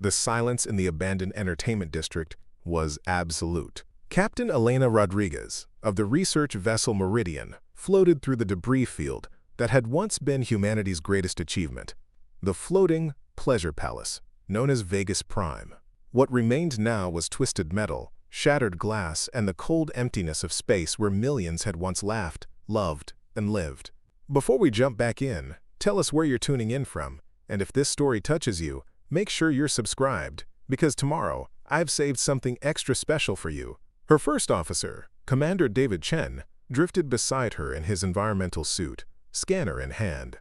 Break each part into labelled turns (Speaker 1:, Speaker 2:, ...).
Speaker 1: The silence in the abandoned entertainment district was absolute. Captain Elena Rodriguez, of the research vessel Meridian, floated through the debris field that had once been humanity's greatest achievement, the floating pleasure palace, known as Vegas Prime. What remained now was twisted metal, shattered glass, and the cold emptiness of space where millions had once laughed, loved, and lived. Before we jump back in, tell us where you're tuning in from, and if this story touches you, make sure you're subscribed, because tomorrow, I've saved something extra special for you. Her first officer, Commander David Chen, drifted beside her in his environmental suit, scanner in hand.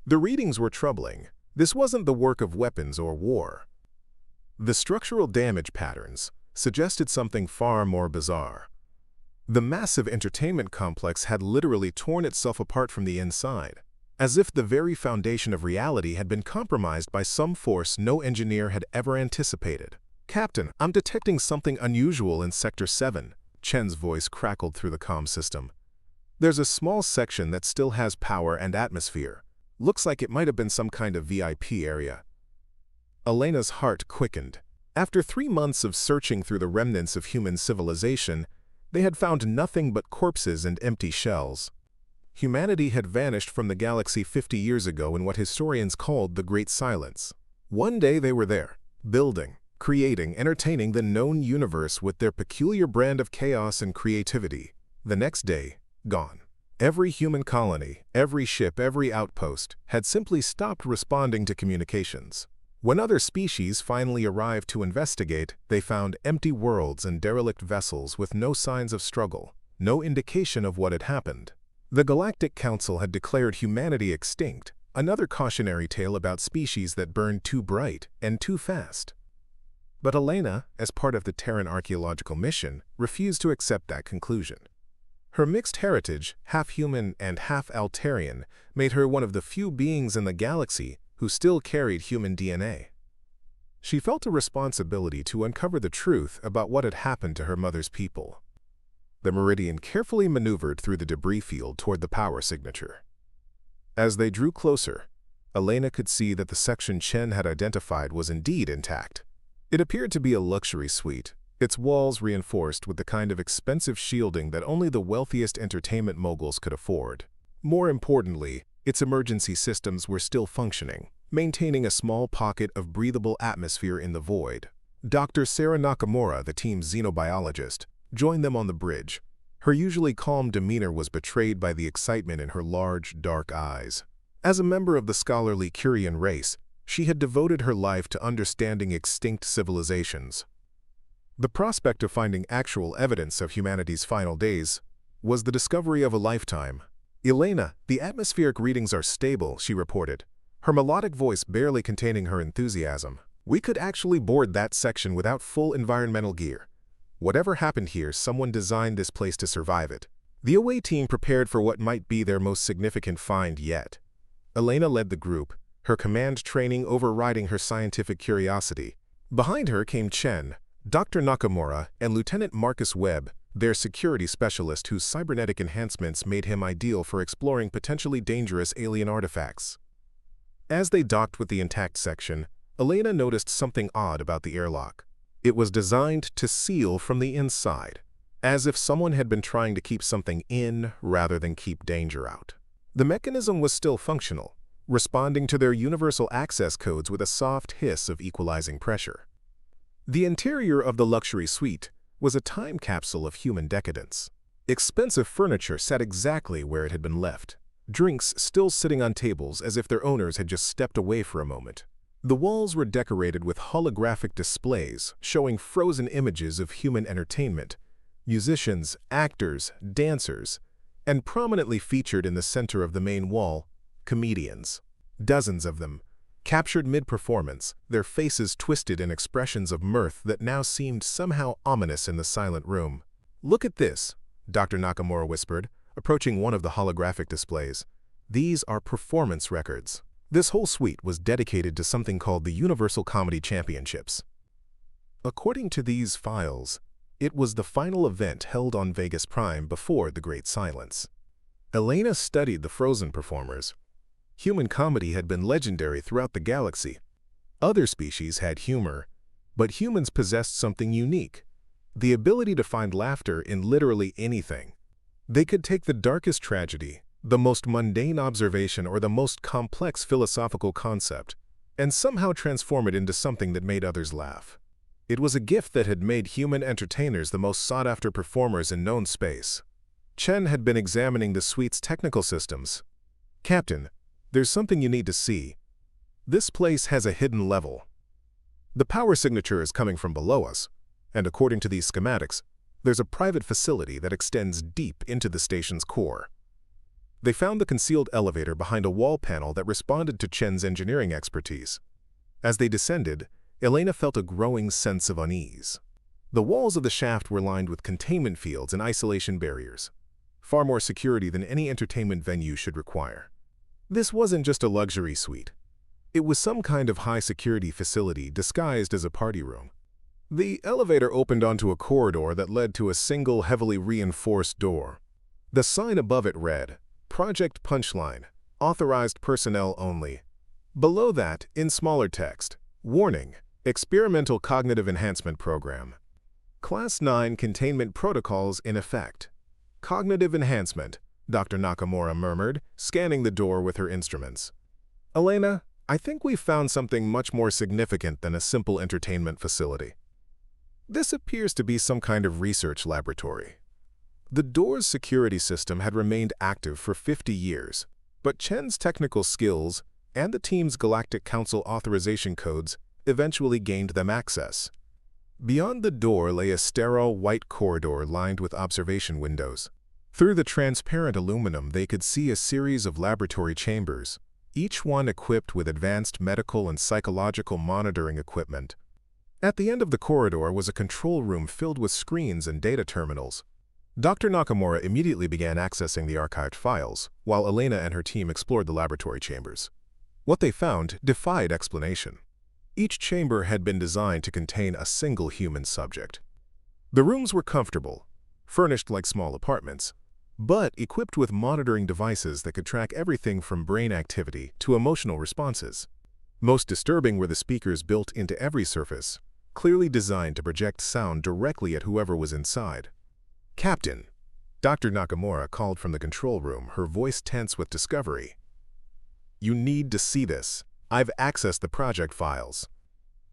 Speaker 1: The readings were troubling. This wasn't the work of weapons or war. The structural damage patterns suggested something far more bizarre. The massive entertainment complex had literally torn itself apart from the inside, as if the very foundation of reality had been compromised by some force no engineer had ever anticipated. "Captain, I'm detecting something unusual in Sector 7, Chen's voice crackled through the comm system. "There's a small section that still has power and atmosphere. Looks like it might have been some kind of VIP area." Elena's heart quickened. After 3 months of searching through the remnants of human civilization, they had found nothing but corpses and empty shells. Humanity had vanished from the galaxy 50 years ago in what historians called the Great Silence. One day they were there, building, creating, entertaining the known universe with their peculiar brand of chaos and creativity. The next day, gone. Every human colony, every ship, every outpost had simply stopped responding to communications. When other species finally arrived to investigate, they found empty worlds and derelict vessels with no signs of struggle, no indication of what had happened. The Galactic Council had declared humanity extinct, another cautionary tale about species that burned too bright and too fast. But Elena, as part of the Terran archaeological mission, refused to accept that conclusion. Her mixed heritage, half human and half Altarian, made her one of the few beings in the galaxy who still carried human DNA. She felt a responsibility to uncover the truth about what had happened to her mother's people. The Meridian carefully maneuvered through the debris field toward the power signature. As they drew closer, Elena could see that the section Chen had identified was indeed intact. It appeared to be a luxury suite, its walls reinforced with the kind of expensive shielding that only the wealthiest entertainment moguls could afford. More importantly, its emergency systems were still functioning, maintaining a small pocket of breathable atmosphere in the void. Dr. Sarah Nakamura, the team's xenobiologist, joined them on the bridge. Her usually calm demeanor was betrayed by the excitement in her large, dark eyes. As a member of the scholarly Curian race, she had devoted her life to understanding extinct civilizations. The prospect of finding actual evidence of humanity's final days was the discovery of a lifetime. "Elena, the atmospheric readings are stable," she reported, her melodic voice barely containing her enthusiasm. "We could actually board that section without full environmental gear. Whatever happened here, someone designed this place to survive it." The away team prepared for what might be their most significant find yet. Elena led the group, her command training overriding her scientific curiosity. Behind her came Chen, Dr. Nakamura, and Lieutenant Marcus Webb, their security specialist whose cybernetic enhancements made him ideal for exploring potentially dangerous alien artifacts. As they docked with the intact section, Elena noticed something odd about the airlock. It was designed to seal from the inside, as if someone had been trying to keep something in rather than keep danger out. The mechanism was still functional, responding to their universal access codes with a soft hiss of equalizing pressure. The interior of the luxury suite was a time capsule of human decadence. Expensive furniture sat exactly where it had been left, drinks still sitting on tables as if their owners had just stepped away for a moment. The walls were decorated with holographic displays showing frozen images of human entertainment, musicians, actors, dancers, and prominently featured in the center of the main wall, comedians. Dozens of them, captured mid-performance, their faces twisted in expressions of mirth that now seemed somehow ominous in the silent room. "Look at this," Dr. Nakamura whispered, approaching one of the holographic displays. "These are performance records." This whole suite was dedicated to something called the Universal Comedy Championships. According to these files, it was the final event held on Vegas Prime before the Great Silence. Elena studied the frozen performers. Human comedy had been legendary throughout the galaxy. Other species had humor, but humans possessed something unique: the ability to find laughter in literally anything. They could take the darkest tragedy, the most mundane observation, or the most complex philosophical concept, and somehow transform it into something that made others laugh. It was a gift that had made human entertainers the most sought-after performers in known space. Chen had been examining the suite's technical systems. "Captain, there's something you need to see. This place has a hidden level. The power signature is coming from below us, and according to these schematics, there's a private facility that extends deep into the station's core." They found the concealed elevator behind a wall panel that responded to Chen's engineering expertise. As they descended, Elena felt a growing sense of unease. The walls of the shaft were lined with containment fields and isolation barriers, far more security than any entertainment venue should require. This wasn't just a luxury suite. It was some kind of high-security facility disguised as a party room. The elevator opened onto a corridor that led to a single heavily reinforced door. The sign above it read, "Project Punchline, authorized personnel only." Below that, in smaller text, "Warning, Experimental Cognitive Enhancement Program. Class 9 Containment Protocols in effect." "Cognitive enhancement," Dr. Nakamura murmured, scanning the door with her instruments. "Elena, I think we've found something much more significant than a simple entertainment facility. This appears to be some kind of research laboratory." The door's security system had remained active for 50 years, but Chen's technical skills and the team's Galactic Council authorization codes eventually gained them access. Beyond the door lay a sterile white corridor lined with observation windows. Through the transparent aluminum, they could see a series of laboratory chambers, each one equipped with advanced medical and psychological monitoring equipment. At the end of the corridor was a control room filled with screens and data terminals. Dr. Nakamura immediately began accessing the archived files, while Elena and her team explored the laboratory chambers. What they found defied explanation. Each chamber had been designed to contain a single human subject. The rooms were comfortable, furnished like small apartments, but equipped with monitoring devices that could track everything from brain activity to emotional responses. Most disturbing were the speakers built into every surface, clearly designed to project sound directly at whoever was inside. "Captain," Dr. Nakamura called from the control room, her voice tense with discovery. "You need to see this. I've accessed the project files."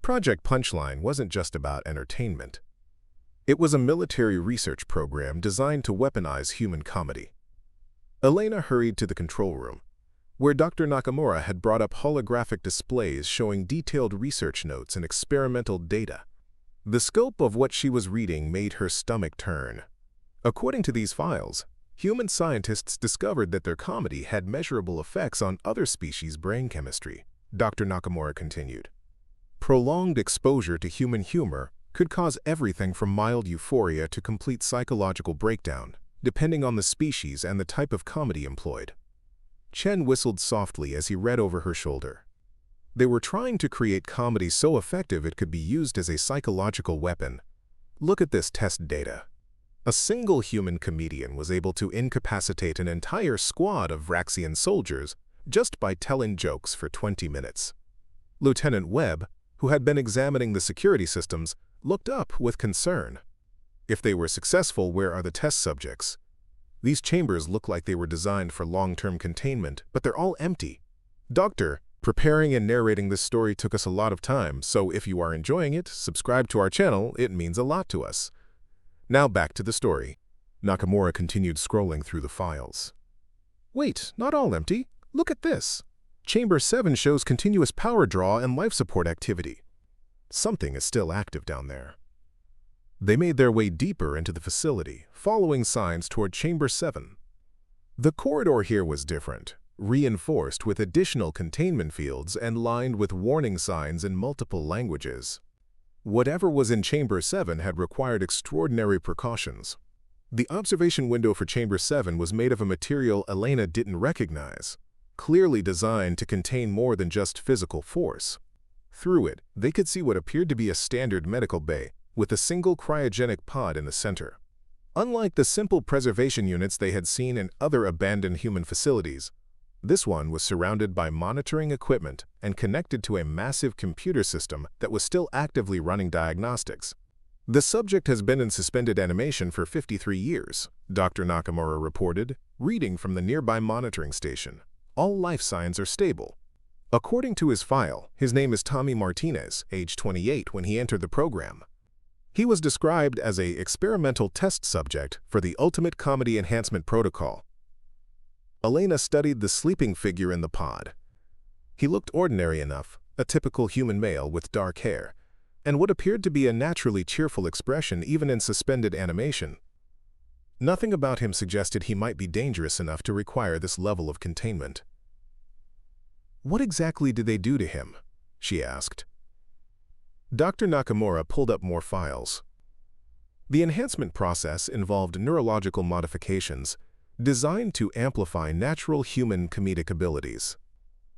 Speaker 1: Project Punchline wasn't just about entertainment. It was a military research program designed to weaponize human comedy. Elena hurried to the control room, where Dr. Nakamura had brought up holographic displays showing detailed research notes and experimental data. The scope of what she was reading made her stomach turn. According to these files, human scientists discovered that their comedy had measurable effects on other species' brain chemistry. Dr. Nakamura continued. Prolonged exposure to human humor could cause everything from mild euphoria to complete psychological breakdown, depending on the species and the type of comedy employed. Chen whistled softly as he read over her shoulder. They were trying to create comedy so effective it could be used as a psychological weapon. Look at this test data. A single human comedian was able to incapacitate an entire squad of Vraxian soldiers just by telling jokes for 20 minutes. Lieutenant Webb, who had been examining the security systems, looked up with concern. If they were successful, where are the test subjects? These chambers look like they were designed for long-term containment, but they're all empty. Doctor, preparing and narrating this story took us a lot of time, so if you are enjoying it, subscribe to our channel. It means a lot to us. Now back to the story. Nakamura continued scrolling through the files. Wait, not all empty. Look at this. Chamber 7 shows continuous power draw and life support activity. Something is still active down there. They made their way deeper into the facility, following signs toward Chamber 7. The corridor here was different, reinforced with additional containment fields and lined with warning signs in multiple languages. Whatever was in Chamber 7 had required extraordinary precautions. The observation window for Chamber 7 was made of a material Elena didn't recognize, clearly designed to contain more than just physical force. Through it, they could see what appeared to be a standard medical bay, with a single cryogenic pod in the center. Unlike the simple preservation units they had seen in other abandoned human facilities, This one was surrounded by monitoring equipment and connected to a massive computer system that was still actively running diagnostics. The subject has been in suspended animation for 53 years, Dr. Nakamura reported, reading from the nearby monitoring station. All life signs are stable. According to his file, his name is Tommy Martinez, age 28 when he entered the program. He was described as an experimental test subject for the Ultimate Comedy Enhancement Protocol. Elena studied the sleeping figure in the pod. He looked ordinary enough, a typical human male with dark hair, and what appeared to be a naturally cheerful expression even in suspended animation. Nothing about him suggested he might be dangerous enough to require this level of containment. "What exactly did they do to him?" she asked. Dr. Nakamura pulled up more files. The enhancement process involved neurological modifications designed to amplify natural human comedic abilities.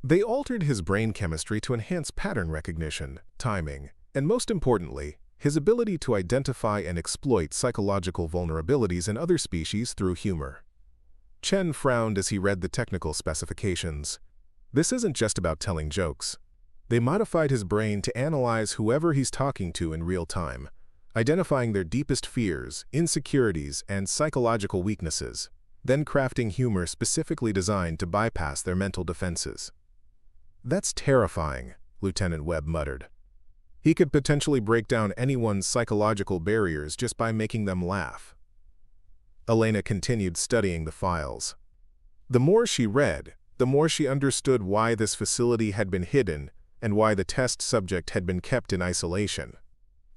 Speaker 1: They altered his brain chemistry to enhance pattern recognition, timing, and most importantly, his ability to identify and exploit psychological vulnerabilities in other species through humor. Chen frowned as he read the technical specifications. This isn't just about telling jokes. They modified his brain to analyze whoever he's talking to in real time, identifying their deepest fears, insecurities, and psychological weaknesses, then crafting humor specifically designed to bypass their mental defenses. "That's terrifying," Lieutenant Webb muttered. "He could potentially break down anyone's psychological barriers just by making them laugh." Elena continued studying the files. The more she read, the more she understood why this facility had been hidden and why the test subject had been kept in isolation.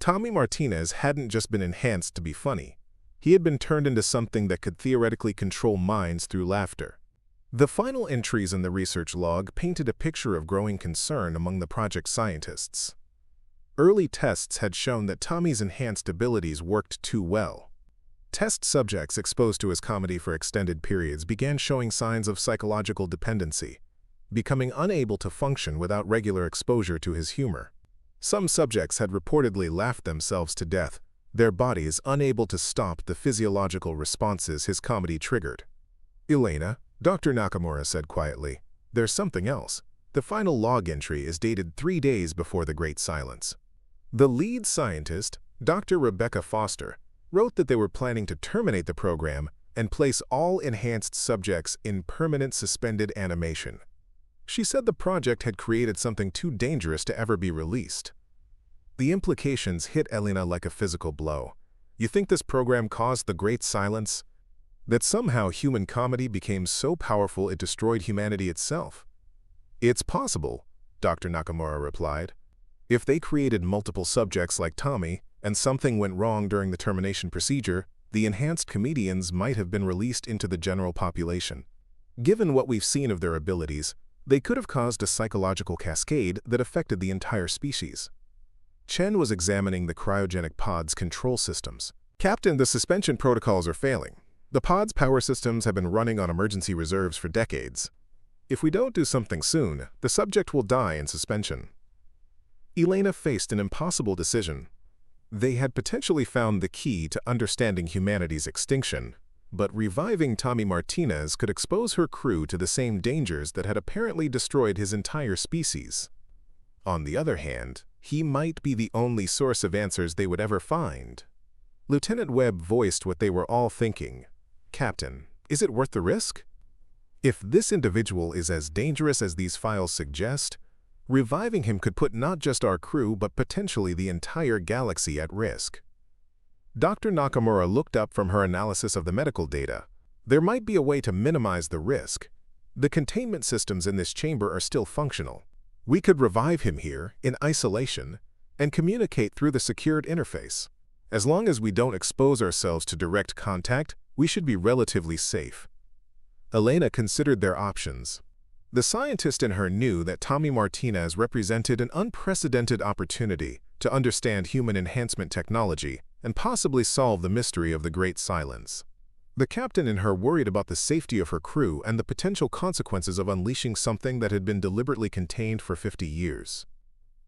Speaker 1: Tommy Martinez hadn't just been enhanced to be funny. He had been turned into something that could theoretically control minds through laughter. The final entries in the research log painted a picture of growing concern among the project scientists. Early tests had shown that Tommy's enhanced abilities worked too well. Test subjects exposed to his comedy for extended periods began showing signs of psychological dependency, becoming unable to function without regular exposure to his humor. Some subjects had reportedly laughed themselves to death, their bodies unable to stop the physiological responses his comedy triggered. "Elena," Dr. Nakamura said quietly, "there's something else. The final log entry is dated 3 days before the Great Silence." The lead scientist, Dr. Rebecca Foster, wrote that they were planning to terminate the program and place all enhanced subjects in permanent suspended animation. She said the project had created something too dangerous to ever be released. The implications hit Elena like a physical blow. "You think this program caused the Great Silence? That somehow human comedy became so powerful it destroyed humanity itself?" "It's possible," Dr. Nakamura replied. "If they created multiple subjects like Tommy, and something went wrong during the termination procedure, the enhanced comedians might have been released into the general population. Given what we've seen of their abilities, they could have caused a psychological cascade that affected the entire species." Chen was examining the cryogenic pod's control systems. "Captain, the suspension protocols are failing. The pod's power systems have been running on emergency reserves for decades. If we don't do something soon, the subject will die in suspension." Elena faced an impossible decision. They had potentially found the key to understanding humanity's extinction, but reviving Tommy Martinez could expose her crew to the same dangers that had apparently destroyed his entire species. On the other hand, he might be the only source of answers they would ever find. Lieutenant Webb voiced what they were all thinking. "Captain, is it worth the risk? If this individual is as dangerous as these files suggest, reviving him could put not just our crew but potentially the entire galaxy at risk." Dr. Nakamura looked up from her analysis of the medical data. "There might be a way to minimize the risk. The containment systems in this chamber are still functional. We could revive him here, in isolation, and communicate through the secured interface. As long as we don't expose ourselves to direct contact, we should be relatively safe." Elena considered their options. The scientist in her knew that Tommy Martinez represented an unprecedented opportunity to understand human enhancement technology and possibly solve the mystery of the Great Silence. The captain in her worried about the safety of her crew and the potential consequences of unleashing something that had been deliberately contained for 50 years.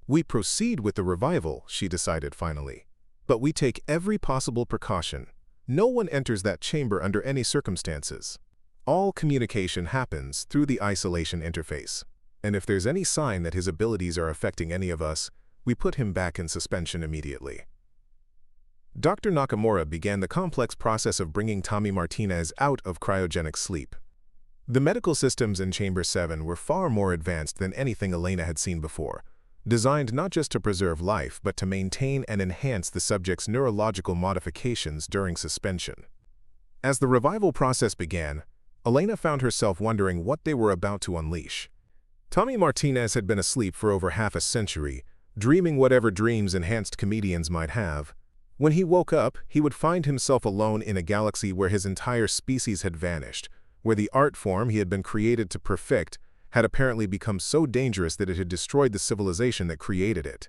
Speaker 1: "We proceed with the revival," she decided finally. "But we take every possible precaution. No one enters that chamber under any circumstances." All communication happens through the isolation interface. And if there's any sign that his abilities are affecting any of us, we put him back in suspension immediately. Dr. Nakamura began the complex process of bringing Tommy Martinez out of cryogenic sleep. The medical systems in Chamber 7 were far more advanced than anything Elena had seen before, designed not just to preserve life but to maintain and enhance the subject's neurological modifications during suspension. As the revival process began, Elena found herself wondering what they were about to unleash. Tommy Martinez had been asleep for over half a century, dreaming whatever dreams enhanced comedians might have. When he woke up, he would find himself alone in a galaxy where his entire species had vanished, where the art form he had been created to perfect had apparently become so dangerous that it had destroyed the civilization that created it.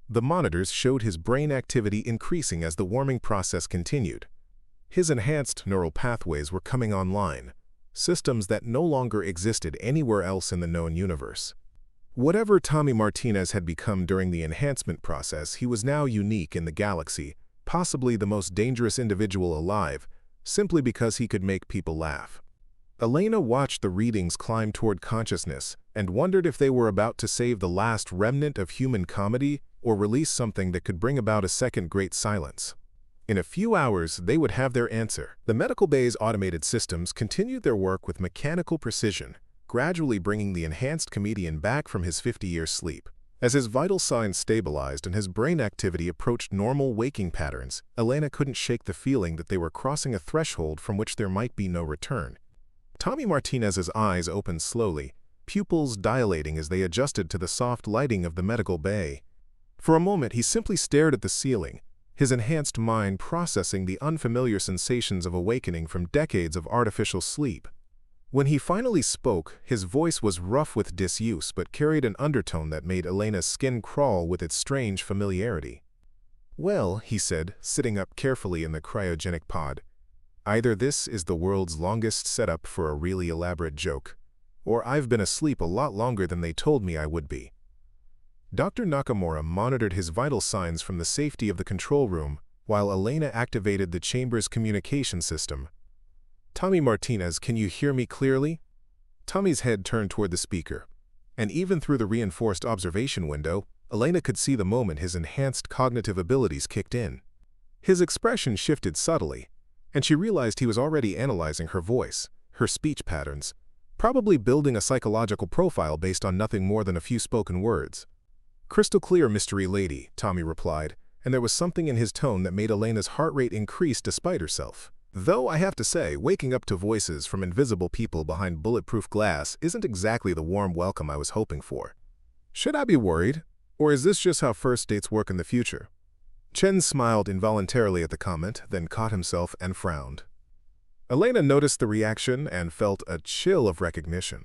Speaker 1: The monitors showed his brain activity increasing as the warming process continued. His enhanced neural pathways were coming online, systems that no longer existed anywhere else in the known universe. Whatever Tommy Martinez had become during the enhancement process, he was now unique in the galaxy, possibly the most dangerous individual alive, simply because he could make people laugh. Elena watched the readings climb toward consciousness and wondered if they were about to save the last remnant of human comedy or release something that could bring about a second great silence. In a few hours, they would have their answer. The medical bay's automated systems continued their work with mechanical precision, gradually bringing the enhanced comedian back from his 50-year sleep. As his vital signs stabilized and his brain activity approached normal waking patterns, Elena couldn't shake the feeling that they were crossing a threshold from which there might be no return. Tommy Martinez's eyes opened slowly, pupils dilating as they adjusted to the soft lighting of the medical bay. For a moment, he simply stared at the ceiling, his enhanced mind processing the unfamiliar sensations of awakening from decades of artificial sleep. When he finally spoke, his voice was rough with disuse but carried an undertone that made Elena's skin crawl with its strange familiarity. "Well," he said, sitting up carefully in the cryogenic pod, "either this is the world's longest setup for a really elaborate joke, or I've been asleep a lot longer than they told me I would be." Dr. Nakamura monitored his vital signs from the safety of the control room while Elena activated the chamber's communication system. "Tommy Martinez, can you hear me clearly?" Tommy's head turned toward the speaker, and even through the reinforced observation window, Elena could see the moment his enhanced cognitive abilities kicked in. His expression shifted subtly, and she realized he was already analyzing her voice, her speech patterns, probably building a psychological profile based on nothing more than a few spoken words. "Crystal clear, mystery lady," Tommy replied, and there was something in his tone that made Elena's heart rate increase despite herself. "Though I have to say, waking up to voices from invisible people behind bulletproof glass isn't exactly the warm welcome I was hoping for. Should I be worried, or is this just how first dates work in the future?" Chen smiled involuntarily at the comment, then caught himself and frowned. Elena noticed the reaction and felt a chill of recognition.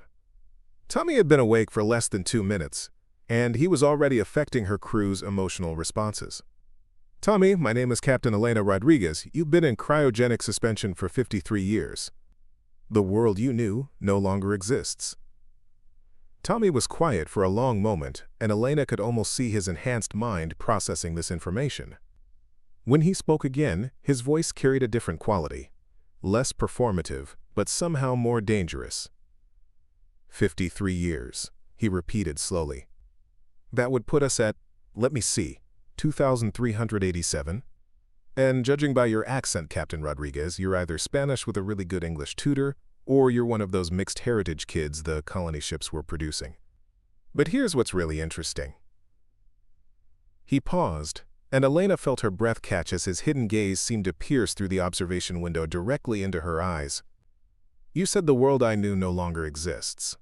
Speaker 1: Tommy had been awake for less than 2 minutes, and he was already affecting her crew's emotional responses. "Tommy, my name is Captain Elena Rodriguez. You've been in cryogenic suspension for 53 years. The world you knew no longer exists." Tommy was quiet for a long moment, and Elena could almost see his enhanced mind processing this information. When he spoke again, his voice carried a different quality, less performative, but somehow more dangerous. 53 years, he repeated slowly. "That would put us at, let me see, 2,387. And judging by your accent, Captain Rodriguez, you're either Spanish with a really good English tutor, or you're one of those mixed heritage kids the colony ships were producing. But here's what's really interesting." He paused, and Elena felt her breath catch as his hidden gaze seemed to pierce through the observation window directly into her eyes. "You said the world I knew no longer exists.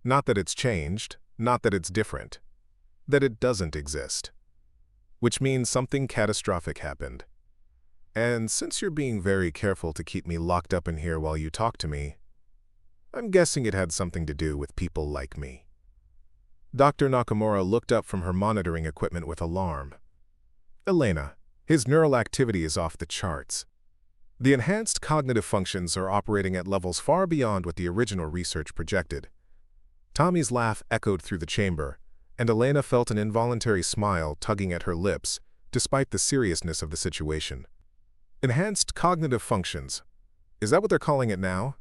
Speaker 1: Not that it's changed, not that it's different, that it doesn't exist. Which means something catastrophic happened. And since you're being very careful to keep me locked up in here while you talk to me, I'm guessing it had something to do with people like me." Dr. Nakamura looked up from her monitoring equipment with alarm. "Elena, his neural activity is off the charts. The enhanced cognitive functions are operating at levels far beyond what the original research projected." Tommy's laugh echoed through the chamber, and Elena felt an involuntary smile tugging at her lips, despite the seriousness of the situation. "Enhanced cognitive functions. Is that what they're calling it now?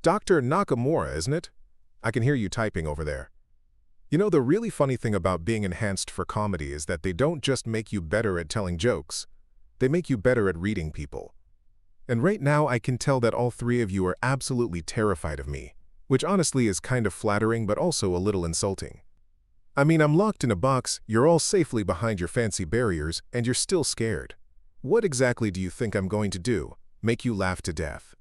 Speaker 1: Dr. Nakamura, isn't it? I can hear you typing over there. You know, the really funny thing about being enhanced for comedy is that they don't just make you better at telling jokes. They make you better at reading people. And right now I can tell that all three of you are absolutely terrified of me, which honestly is kind of flattering but also a little insulting. I mean, I'm locked in a box, you're all safely behind your fancy barriers, and you're still scared. What exactly do you think I'm going to do? Make you laugh to death?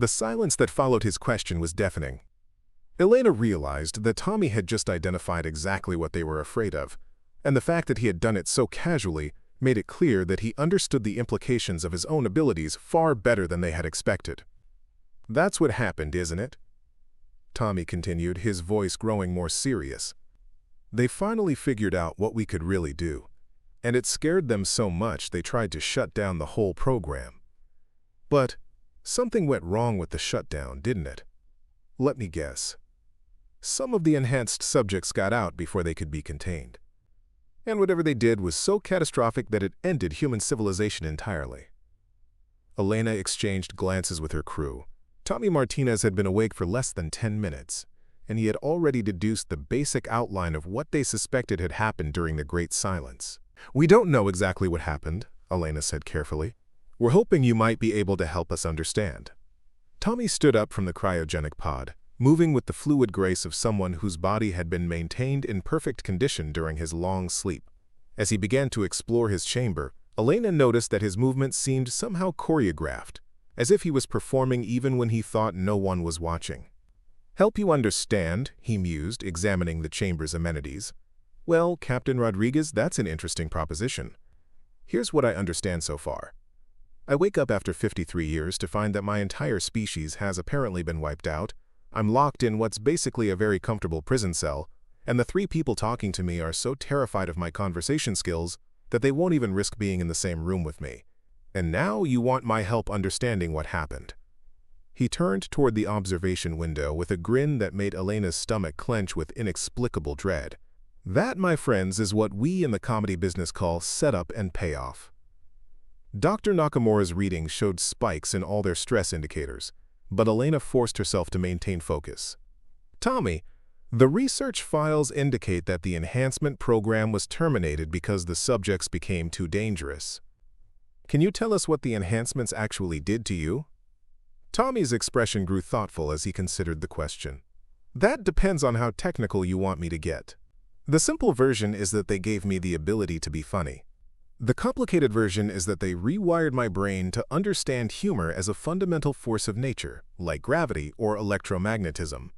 Speaker 1: The silence that followed his question was deafening. Elena realized that Tommy had just identified exactly what they were afraid of, and the fact that he had done it so casually made it clear that he understood the implications of his own abilities far better than they had expected. That's what happened, isn't it? Tommy continued, his voice growing more serious. They finally figured out what we could really do, and it scared them so much they tried to shut down the whole program. But something went wrong with the shutdown, didn't it? Let me guess. Some of the enhanced subjects got out before they could be contained. And whatever they did was so catastrophic that it ended human civilization entirely. Elena exchanged glances with her crew. Tommy Martinez had been awake for less than 10 minutes, and he had already deduced the basic outline of what they suspected had happened during the Great Silence. We don't know exactly what happened, Elena said carefully. We're hoping you might be able to help us understand. Tommy stood up from the cryogenic pod, moving with the fluid grace of someone whose body had been maintained in perfect condition during his long sleep. As he began to explore his chamber, Elena noticed that his movements seemed somehow choreographed, as if he was performing even when he thought no one was watching. Help you understand, he mused, examining the chamber's amenities. Well, Captain Rodriguez, that's an interesting proposition. Here's what I understand so far. I wake up after 53 years to find that my entire species has apparently been wiped out. I'm locked in what's basically a very comfortable prison cell, and the three people talking to me are so terrified of my conversation skills that they won't even risk being in the same room with me. And now you want my help understanding what happened. He turned toward the observation window with a grin that made Elena's stomach clench with inexplicable dread. That, my friends, is what we in the comedy business call setup and payoff. Dr. Nakamura's readings showed spikes in all their stress indicators, but Elena forced herself to maintain focus. Tommy, the research files indicate that the enhancement program was terminated because the subjects became too dangerous. Can you tell us what the enhancements actually did to you? Tommy's expression grew thoughtful as he considered the question. That depends on how technical you want me to get. The simple version is that they gave me the ability to be funny. The complicated version is that they rewired my brain to understand humor as a fundamental force of nature, like gravity or electromagnetism.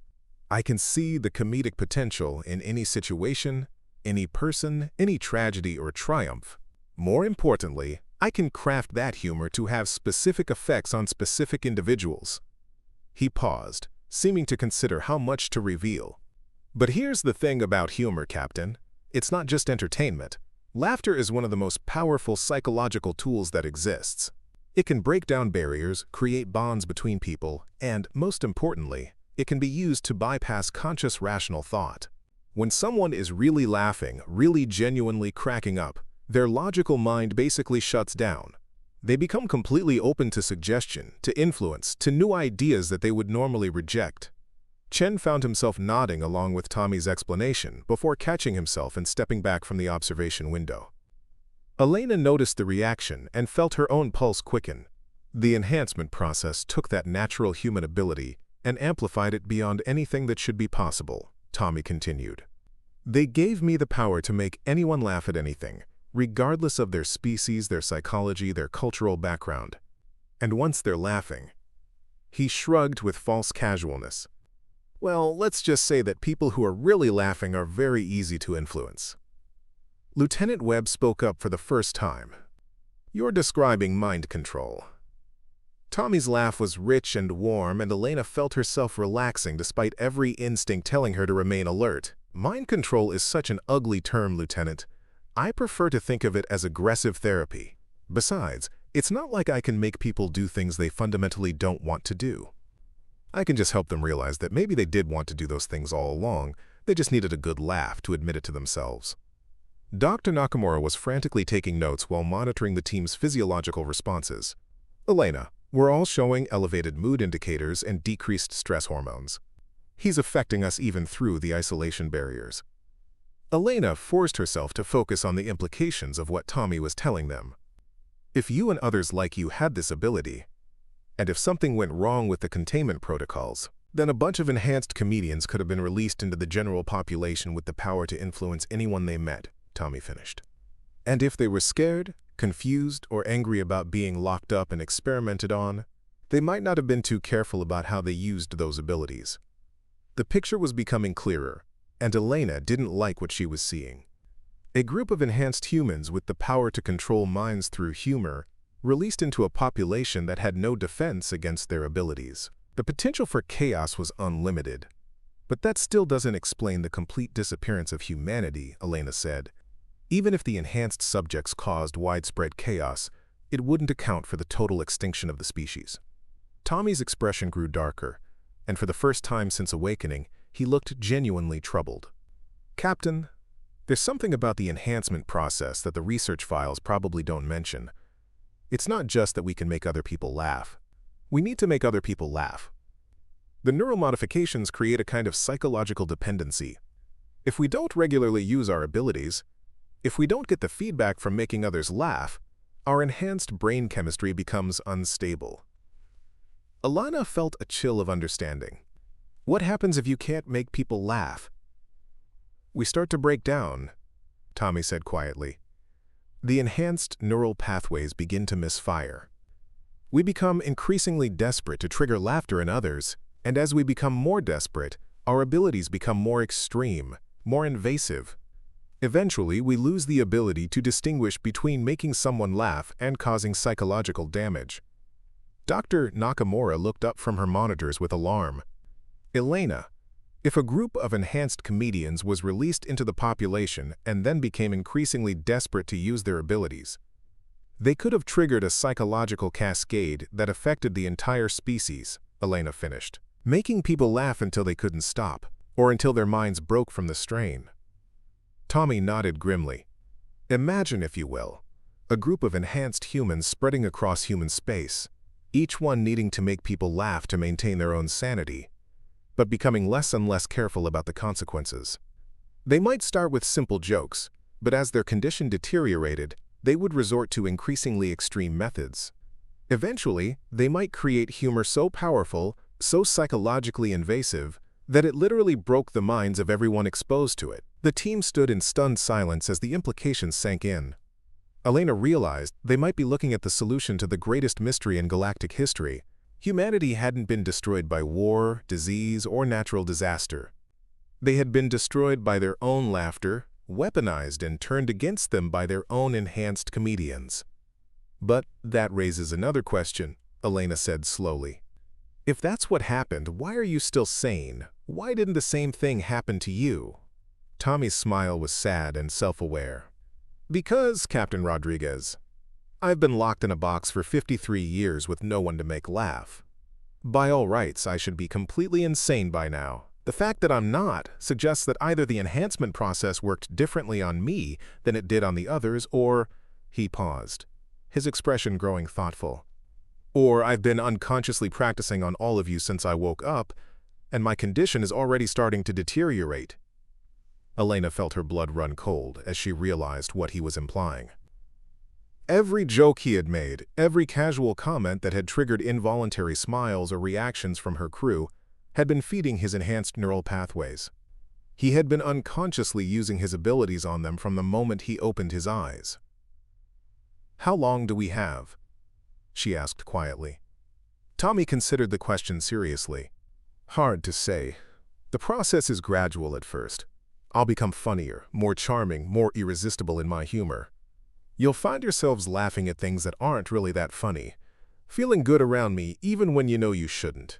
Speaker 1: I can see the comedic potential in any situation, any person, any tragedy or triumph. More importantly, I can craft that humor to have specific effects on specific individuals. He paused, seeming to consider how much to reveal. But here's the thing about humor, Captain. It's not just entertainment. Laughter is one of the most powerful psychological tools that exists. It can break down barriers, create bonds between people, and, most importantly, it can be used to bypass conscious rational thought. When someone is really laughing, really genuinely cracking up, their logical mind basically shuts down. They become completely open to suggestion, to influence, to new ideas that they would normally reject. Chen found himself nodding along with Tommy's explanation before catching himself and stepping back from the observation window. Elena noticed the reaction and felt her own pulse quicken. The enhancement process took that natural human ability and amplified it beyond anything that should be possible, Tommy continued. They gave me the power to make anyone laugh at anything, regardless of their species, their psychology, their cultural background. And once they're laughing, he shrugged with false casualness. Well, let's just say that people who are really laughing are very easy to influence. Lieutenant Webb spoke up for the first time. You're describing mind control. Tommy's laugh was rich and warm, and Elena felt herself relaxing despite every instinct telling her to remain alert. Mind control is such an ugly term, Lieutenant. I prefer to think of it as aggressive therapy. Besides, it's not like I can make people do things they fundamentally don't want to do. I can just help them realize that maybe they did want to do those things all along, they just needed a good laugh to admit it to themselves. Dr. Nakamura was frantically taking notes while monitoring the team's physiological responses. Elena, We're all showing elevated mood indicators and decreased stress hormones. He's affecting us even through the isolation barriers. Elena forced herself to focus on the implications of what Tommy was telling them. If you and others like you had this ability, and if something went wrong with the containment protocols, then a bunch of enhanced comedians could have been released into the general population with the power to influence anyone they met, Tommy finished. And if they were scared, confused, or angry about being locked up and experimented on, they might not have been too careful about how they used those abilities. The picture was becoming clearer, and Elena didn't like what she was seeing. A group of enhanced humans with the power to control minds through humor released into a population that had no defense against their abilities. The potential for chaos was unlimited. But that still doesn't explain the complete disappearance of humanity, Elena said. Even if the enhanced subjects caused widespread chaos, it wouldn't account for the total extinction of the species. Tommy's expression grew darker, and for the first time since awakening, he looked genuinely troubled. Captain, there's something about the enhancement process that the research files probably don't mention. It's not just that we can make other people laugh. We need to make other people laugh. The neural modifications create a kind of psychological dependency. If we don't regularly use our abilities, if we don't get the feedback from making others laugh, our enhanced brain chemistry becomes unstable. Elena felt a chill of understanding. What happens if you can't make people laugh? We start to break down, Tommy said quietly. The enhanced neural pathways begin to misfire. We become increasingly desperate to trigger laughter in others, and as we become more desperate, our abilities become more extreme, more invasive. Eventually, we lose the ability to distinguish between making someone laugh and causing psychological damage. Dr. Nakamura looked up from her monitors with alarm. Elena, if a group of enhanced comedians was released into the population and then became increasingly desperate to use their abilities, they could have triggered a psychological cascade that affected the entire species, Elena finished, making people laugh until they couldn't stop, or until their minds broke from the strain. Tommy nodded grimly. Imagine, if you will, a group of enhanced humans spreading across human space, each one needing to make people laugh to maintain their own sanity, but becoming less and less careful about the consequences. They might start with simple jokes, but as their condition deteriorated, they would resort to increasingly extreme methods. Eventually, they might create humor so powerful, so psychologically invasive, that it literally broke the minds of everyone exposed to it. The team stood in stunned silence as the implications sank in. Elena realized they might be looking at the solution to the greatest mystery in galactic history. Humanity hadn't been destroyed by war, disease, or natural disaster. They had been destroyed by their own laughter, weaponized and turned against them by their own enhanced comedians. But that raises another question, Elena said slowly. If that's what happened, why are you still sane? Why didn't the same thing happen to you? Tommy's smile was sad and self-aware. Because, Captain Rodriguez, I've been locked in a box for 53 years with no one to make laugh. By all rights, I should be completely insane by now. The fact that I'm not suggests that either the enhancement process worked differently on me than it did on the others, or— he paused, his expression growing thoughtful. Or I've been unconsciously practicing on all of you since I woke up, and my condition is already starting to deteriorate. Elena felt her blood run cold as she realized what he was implying. Every joke he had made, every casual comment that had triggered involuntary smiles or reactions from her crew, had been feeding his enhanced neural pathways. He had been unconsciously using his abilities on them from the moment he opened his eyes. "How long do we have?" she asked quietly. Tommy considered the question seriously. "Hard to say. The process is gradual at first. I'll become funnier, more charming, more irresistible in my humor. You'll find yourselves laughing at things that aren't really that funny, feeling good around me even when you know you shouldn't.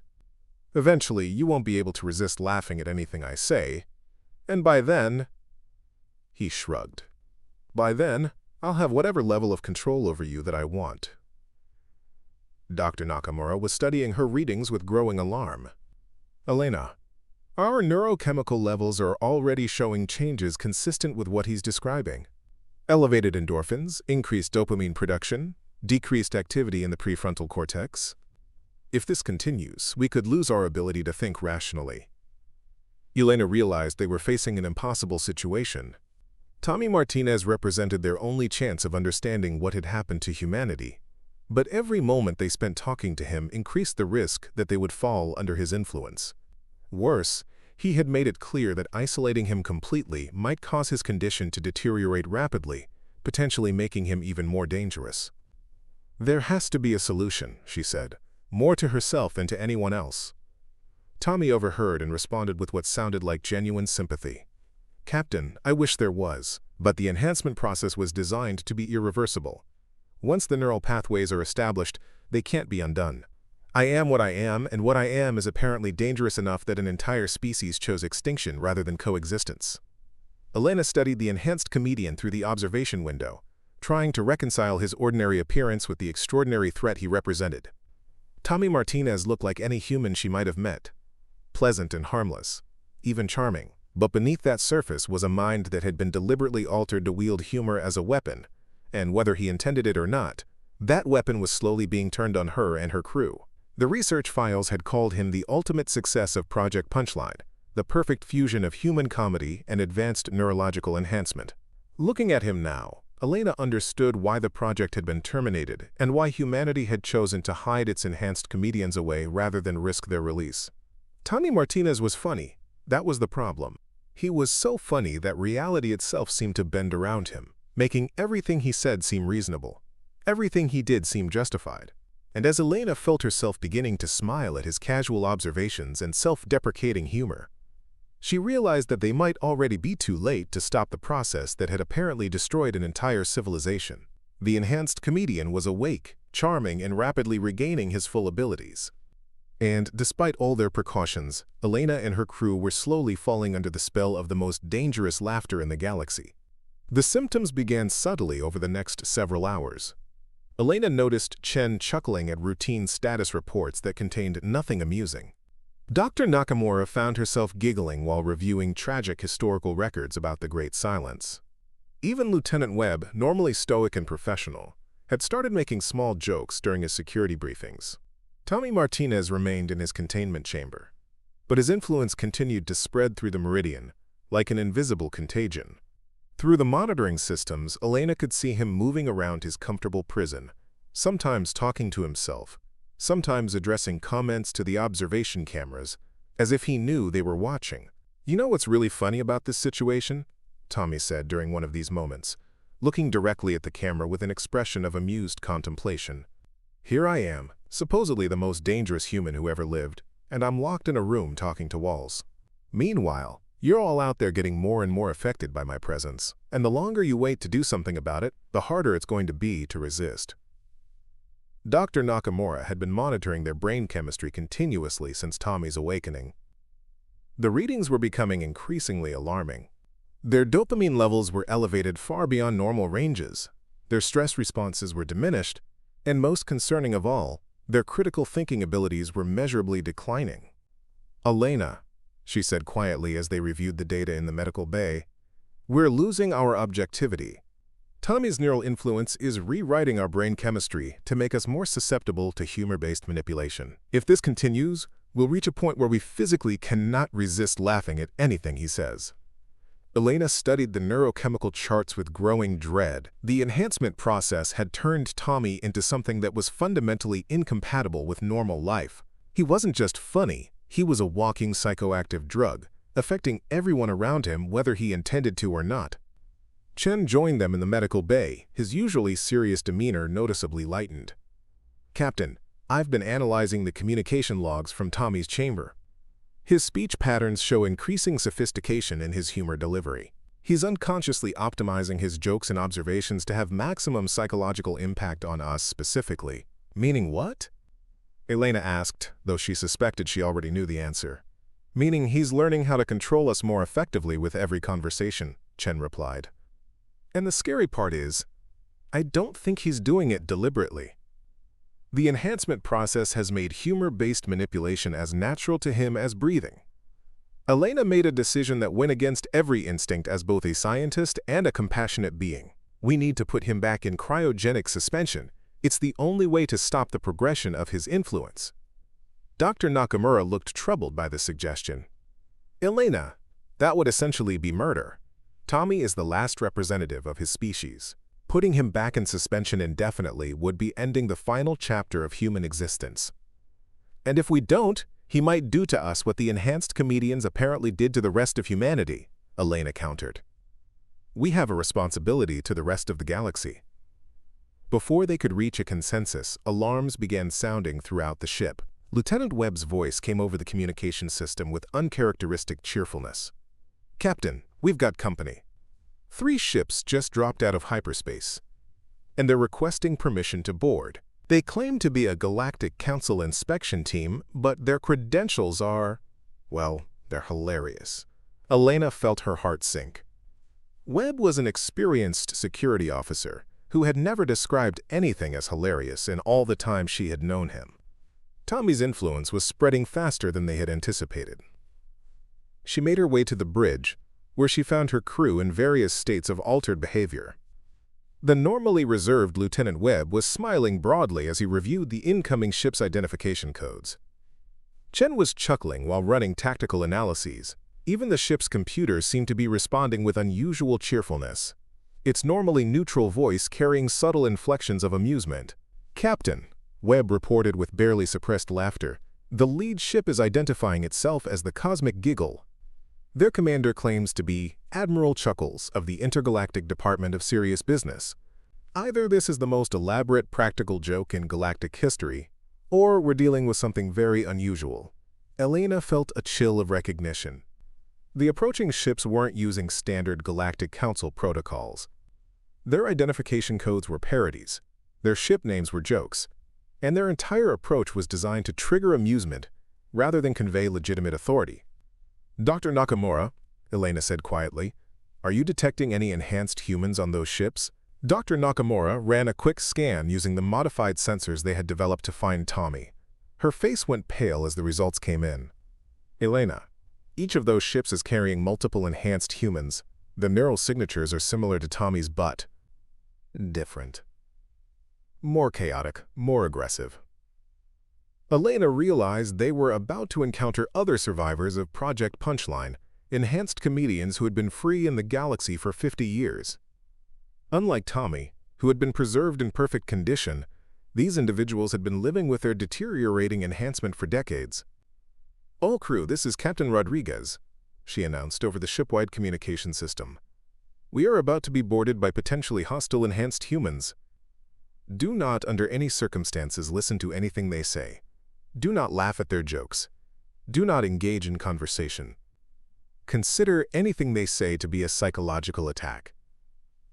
Speaker 1: Eventually, you won't be able to resist laughing at anything I say, and by then—" he shrugged. "By then, I'll have whatever level of control over you that I want." Dr. Nakamura was studying her readings with growing alarm. "Elena, our neurochemical levels are already showing changes consistent with what he's describing. Elevated endorphins, increased dopamine production, decreased activity in the prefrontal cortex. If this continues, we could lose our ability to think rationally. Elena realized they were facing an impossible situation. Tommy Martinez represented their only chance of understanding what had happened to humanity. But every moment they spent talking to him increased the risk that they would fall under his influence. Worse, he had made it clear that isolating him completely might cause his condition to deteriorate rapidly, potentially making him even more dangerous. "There has to be a solution," she said, more to herself than to anyone else. Tommy overheard and responded with what sounded like genuine sympathy. "Captain, I wish there was, but the enhancement process was designed to be irreversible. Once the neural pathways are established, they can't be undone. I am what I am, and what I am is apparently dangerous enough that an entire species chose extinction rather than coexistence." Elena studied the enhanced comedian through the observation window, trying to reconcile his ordinary appearance with the extraordinary threat he represented. Tommy Martinez looked like any human she might have met. Pleasant and harmless, even charming. But beneath that surface was a mind that had been deliberately altered to wield humor as a weapon, and whether he intended it or not, that weapon was slowly being turned on her and her crew. The research files had called him the ultimate success of Project Punchline, the perfect fusion of human comedy and advanced neurological enhancement. Looking at him now, Elena understood why the project had been terminated and why humanity had chosen to hide its enhanced comedians away rather than risk their release. Tommy Martinez was funny. That was the problem. He was so funny that reality itself seemed to bend around him, making everything he said seem reasonable. Everything he did seem justified. And as Elena felt herself beginning to smile at his casual observations and self-deprecating humor, she realized that they might already be too late to stop the process that had apparently destroyed an entire civilization. The enhanced comedian was awake, charming, and rapidly regaining his full abilities. And despite all their precautions, Elena and her crew were slowly falling under the spell of the most dangerous laughter in the galaxy. The symptoms began subtly over the next several hours. Elena noticed Chen chuckling at routine status reports that contained nothing amusing. Dr. Nakamura found herself giggling while reviewing tragic historical records about the Great Silence. Even Lieutenant Webb, normally stoic and professional, had started making small jokes during his security briefings. Tommy Martinez remained in his containment chamber, but his influence continued to spread through the Meridian, like an invisible contagion. Through the monitoring systems, Elena could see him moving around his comfortable prison, sometimes talking to himself, sometimes addressing comments to the observation cameras, as if he knew they were watching. "You know what's really funny about this situation?" Tommy said during one of these moments, looking directly at the camera with an expression of amused contemplation. "Here I am, supposedly the most dangerous human who ever lived, and I'm locked in a room talking to walls. Meanwhile, you're all out there getting more and more affected by my presence, and the longer you wait to do something about it, the harder it's going to be to resist." Dr. Nakamura had been monitoring their brain chemistry continuously since Tommy's awakening. The readings were becoming increasingly alarming. Their dopamine levels were elevated far beyond normal ranges, their stress responses were diminished, and most concerning of all, their critical thinking abilities were measurably declining. "Elena," she said quietly as they reviewed the data in the medical bay, "we're losing our objectivity. Tommy's neural influence is rewriting our brain chemistry to make us more susceptible to humor-based manipulation. If this continues, we'll reach a point where we physically cannot resist laughing at anything he says." Elena studied the neurochemical charts with growing dread. The enhancement process had turned Tommy into something that was fundamentally incompatible with normal life. He wasn't just funny, he was a walking psychoactive drug, affecting everyone around him whether he intended to or not. Chen joined them in the medical bay, his usually serious demeanor noticeably lightened. "Captain, I've been analyzing the communication logs from Tommy's chamber. His speech patterns show increasing sophistication in his humor delivery. He's unconsciously optimizing his jokes and observations to have maximum psychological impact on us specifically." "Meaning what?" Elena asked, though she suspected she already knew the answer. "Meaning he's learning how to control us more effectively with every conversation," Chen replied. "And the scary part is, I don't think he's doing it deliberately. The enhancement process has made humor-based manipulation as natural to him as breathing." Elena made a decision that went against every instinct as both a scientist and a compassionate being. "We need to put him back in cryogenic suspension. It's the only way to stop the progression of his influence." Dr. Nakamura looked troubled by the suggestion. Elena, that would essentially be murder. Tommy is the last representative of his species. Putting him back in suspension indefinitely would be ending the final chapter of human existence. And if we don't, he might do to us what the enhanced comedians apparently did to the rest of humanity, Elena countered. We have a responsibility to the rest of the galaxy. Before they could reach a consensus, alarms began sounding throughout the ship. Lieutenant Webb's voice came over the communication system with uncharacteristic cheerfulness. Captain, we've got company. 3 ships just dropped out of hyperspace, and they're requesting permission to board. They claim to be a Galactic Council inspection team, but their credentials are, well, they're hilarious. Elena felt her heart sink. Webb was an experienced security officer who had never described anything as hilarious in all the time she had known him. Tommy's influence was spreading faster than they had anticipated. She made her way to the bridge, where she found her crew in various states of altered behavior. The normally reserved Lieutenant Webb was smiling broadly as he reviewed the incoming ship's identification codes. Chen was chuckling while running tactical analyses. Even the ship's computers seemed to be responding with unusual cheerfulness, its normally neutral voice carrying subtle inflections of amusement. Captain, Webb reported with barely suppressed laughter, the lead ship is identifying itself as the Cosmic Giggle. Their commander claims to be Admiral Chuckles of the Intergalactic Department of Serious Business. Either this is the most elaborate practical joke in galactic history, or we're dealing with something very unusual. Elena felt a chill of recognition. The approaching ships weren't using standard Galactic Council protocols. Their identification codes were parodies, their ship names were jokes, and their entire approach was designed to trigger amusement rather than convey legitimate authority. Dr. Nakamura, Elena said quietly, are you detecting any enhanced humans on those ships? Dr. Nakamura ran a quick scan using the modified sensors they had developed to find Tommy. Her face went pale as the results came in. Elena, each of those ships is carrying multiple enhanced humans. The neural signatures are similar to Tommy's but different. More chaotic, more aggressive. Elena realized they were about to encounter other survivors of Project Punchline, enhanced comedians who had been free in the galaxy for 50 years. Unlike Tommy, who had been preserved in perfect condition, these individuals had been living with their deteriorating enhancement for decades. All crew, this is Captain Rodriguez, she announced over the shipwide communication system. We are about to be boarded by potentially hostile enhanced humans. Do not, under any circumstances, listen to anything they say. Do not laugh at their jokes. Do not engage in conversation. Consider anything they say to be a psychological attack.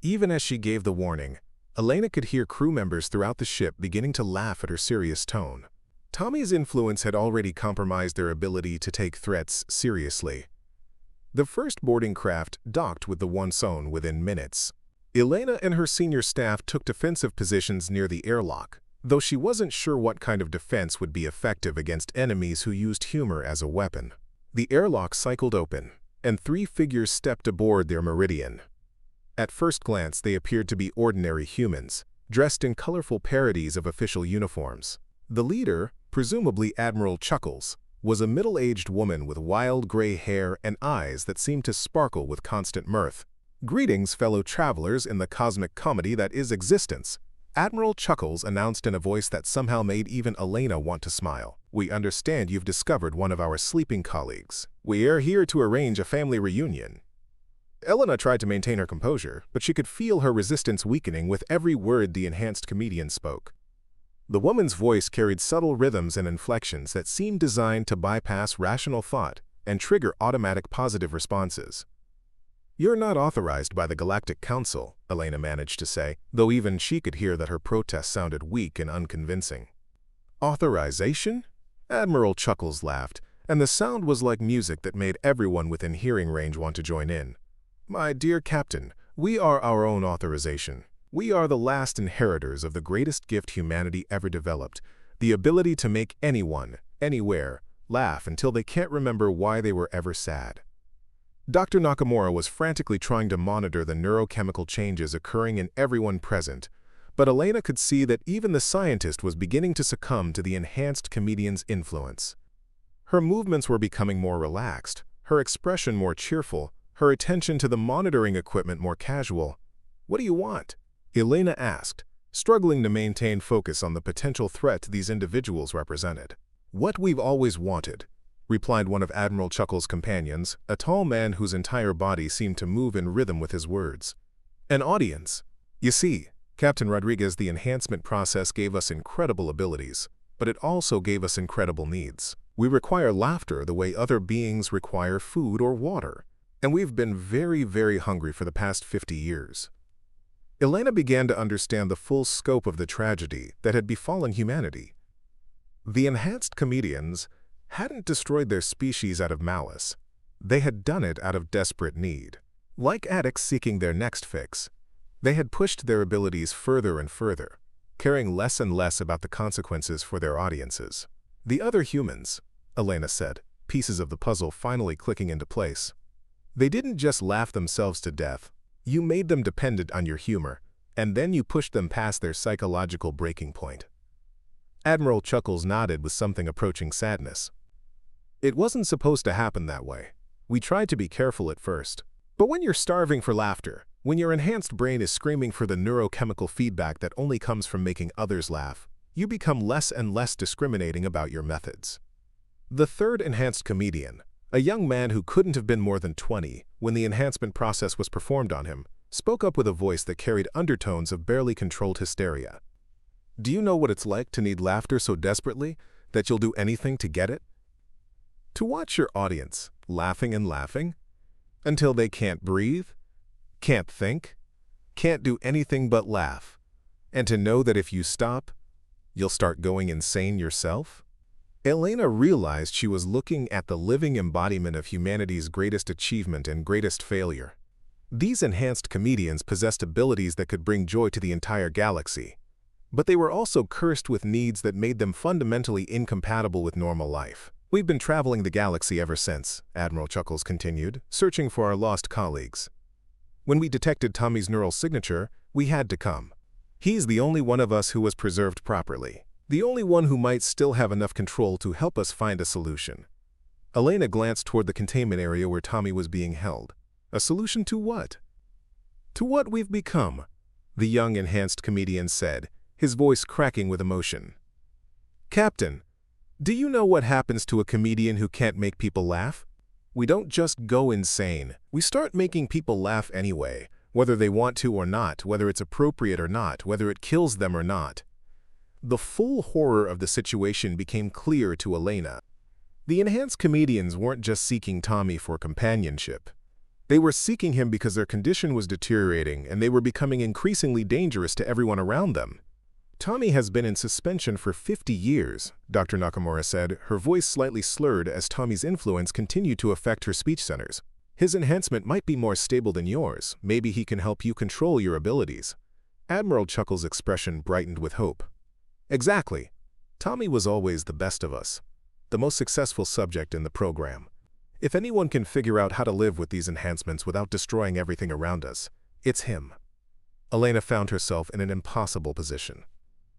Speaker 1: Even as she gave the warning, Elena could hear crew members throughout the ship beginning to laugh at her serious tone. Tommy's influence had already compromised their ability to take threats seriously. The first boarding craft docked with the One-Zone within minutes. Elena and her senior staff took defensive positions near the airlock, though she wasn't sure what kind of defense would be effective against enemies who used humor as a weapon. The airlock cycled open, and 3 figures stepped aboard their Meridian. At first glance, they appeared to be ordinary humans, dressed in colorful parodies of official uniforms. The leader, presumably Admiral Chuckles, was a middle-aged woman with wild gray hair and eyes that seemed to sparkle with constant mirth. Greetings, fellow travelers in the cosmic comedy that is existence, Admiral Chuckles announced in a voice that somehow made even Elena want to smile. We understand you've discovered one of our sleeping colleagues. We are here to arrange a family reunion. Elena tried to maintain her composure, but she could feel her resistance weakening with every word the enhanced comedian spoke. The woman's voice carried subtle rhythms and inflections that seemed designed to bypass rational thought and trigger automatic positive responses. You're not authorized by the Galactic Council, Elena managed to say, though even she could hear that her protest sounded weak and unconvincing. Authorization? Admiral Chuckles laughed, and the sound was like music that made everyone within hearing range want to join in. My dear Captain, we are our own authorization. We are the last inheritors of the greatest gift humanity ever developed, the ability to make anyone, anywhere, laugh until they can't remember why they were ever sad. Dr. Nakamura was frantically trying to monitor the neurochemical changes occurring in everyone present, But Elena could see that even the scientist was beginning to succumb to the enhanced comedian's influence. Her movements were becoming more relaxed, her expression more cheerful, her attention to the monitoring equipment more casual. "What do you want?" Elena asked, struggling to maintain focus on the potential threat these individuals represented. "What we've always wanted," replied one of Admiral Chuckle's companions, a tall man whose entire body seemed to move in rhythm with his words. "An audience. You see, Captain Rodriguez, the enhancement process gave us incredible abilities, but it also gave us incredible needs. We require laughter the way other beings require food or water, and we've been very, very hungry for the past 50 years. Elena began to understand the full scope of the tragedy that had befallen humanity. The enhanced comedians hadn't destroyed their species out of malice. They had done it out of desperate need. Like addicts seeking their next fix, they had pushed their abilities further and further, caring less and less about the consequences for their audiences. "The other humans," Elena said, pieces of the puzzle finally clicking into place. "They didn't just laugh themselves to death. You made them dependent on your humor, and then you pushed them past their psychological breaking point." Admiral Chuckles nodded with something approaching sadness. "It wasn't supposed to happen that way. We tried to be careful at first. But when you're starving for laughter, when your enhanced brain is screaming for the neurochemical feedback that only comes from making others laugh, you become less and less discriminating about your methods." The third enhanced comedian, a young man who couldn't have been more than 20 when the enhancement process was performed on him, spoke up with a voice that carried undertones of barely controlled hysteria. "Do you know what it's like to need laughter so desperately that you'll do anything to get it? To watch your audience laughing and laughing until they can't breathe, can't think, can't do anything but laugh, and to know that if you stop, you'll start going insane yourself?" Elena realized she was looking at the living embodiment of humanity's greatest achievement and greatest failure. These enhanced comedians possessed abilities that could bring joy to the entire galaxy, but they were also cursed with needs that made them fundamentally incompatible with normal life. "We've been traveling the galaxy ever since," Admiral Chuckles continued, "searching for our lost colleagues. When we detected Tommy's neural signature, we had to come. He's the only one of us who was preserved properly. The only one who might still have enough control to help us find a solution." Elena glanced toward the containment area where Tommy was being held. "A solution to what?" "To what we've become," the young enhanced comedian said, his voice cracking with emotion. "Captain, do you know what happens to a comedian who can't make people laugh? We don't just go insane. We start making people laugh anyway, whether they want to or not, whether it's appropriate or not, whether it kills them or not." The full horror of the situation became clear to Elena. The enhanced comedians weren't just seeking Tommy for companionship. They were seeking him because their condition was deteriorating and they were becoming increasingly dangerous to everyone around them. "Tommy has been in suspension for 50 years, Dr. Nakamura said, her voice slightly slurred as Tommy's influence continued to affect her speech centers. "His enhancement might be more stable than yours. Maybe he can help you control your abilities." Admiral Chuckles' expression brightened with hope. "Exactly. Tommy was always the best of us, the most successful subject in the program. If anyone can figure out how to live with these enhancements without destroying everything around us, it's him." Elena found herself in an impossible position.